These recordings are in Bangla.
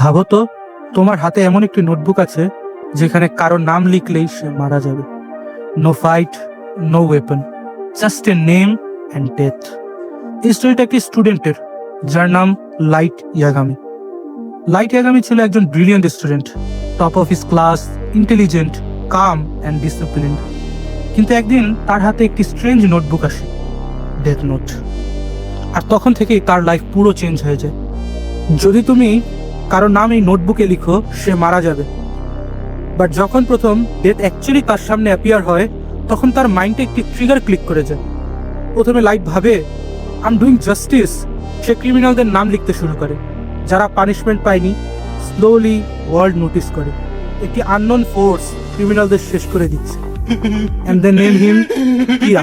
ভাবো তো, তোমার হাতে এমন একটি নোটবুক আছে যেখানে কারো নাম লিখলেই সে মারা যাবে। No fight, no weapon, just a name and death. এই স্টোরিটা একটি স্টুডেন্টের, যার নাম লাইট ইয়াগামি। লাইট ইয়াগামি ছিল একজন brilliant student, top of his class, intelligent, calm and disciplined. কিন্তু একদিন তার হাতে একটি স্ট্রেঞ্জ নোটবুক আসে, ডেথ নোট। আর তখন থেকেই তার লাইফ পুরো চেঞ্জ হয়ে যায়। যদি তুমি কারো নাম এই নোটবুকে লিখো, সে মারা যাবে। বাট যখন প্রথম ডেথ অ্যাকচুয়ালি তার সামনে অ্যাপিয়ার হয়, তখন তার মাইন্ডে একটি ট্রিগার ক্লিক করে যায়। প্রথমে লাইট ভাবে আই এম ডুইং জাস্টিস। সে ক্রিমিনালদের নাম লিখতে শুরু করে, যারা পানিশমেন্ট পায়নি। স্লোলি ওয়ার্ল্ড নোটিস করে একটি আননোন ফোর্স ক্রিমিনালদের শেষ করে দিচ্ছে। এন্ড দে নেম হিম কিয়া।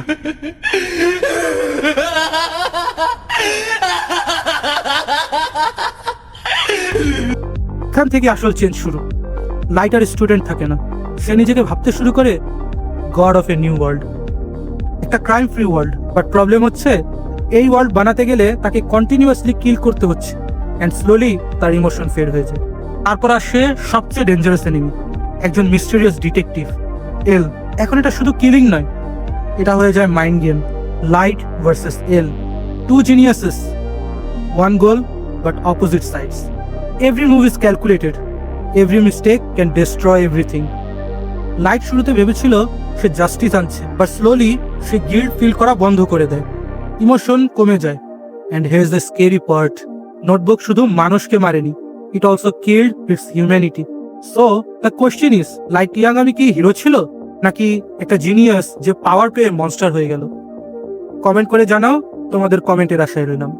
এখান থেকে আসল চেঞ্জ শুরু। লাইট আর স্টুডেন্ট থাকে না, সে নিজেকে ভাবতে শুরু করে god of a new world, একটা crime free world. But problem হচ্ছে, এই ওয়ার্ল্ড বানাতে গেলে তাকে কন্টিনিউয়াসলি কিল করতে হচ্ছে, অ্যান্ড স্লোলি তার ইমোশন ফেড হয়ে যায়। তারপর আসে সবচেয়ে ডেঞ্জারাস এনিমি, একজন মিস্টেরিয়াস ডিটেকটিভ, এল। এখন এটা শুধু কিলিং নয়, এটা হয়ে যায় mind game. Light versus L, two geniuses, one goal but opposite sides. Every move is calculated, every mistake can destroy everything. Light শুরুতে ভেবেছিল সে জাস্টিস আনছে, বাট স্লোলি সে গিল্ট ফিল করা বন্ধ করে দেয়, ইমোশন কমে যায়। And here is the scary part, notebook শুধু মানুষকে মারেনি, it also killed its humanity. So the question is, Light Yagami কি হিরো ছিল, নাকি একটা জিনিয়াস যে পাওয়ার পেয়ে মনস্টার হয়ে গেল? কমেন্ট করে জানাও, তোমাদের কমেন্টের আশায় রইলাম।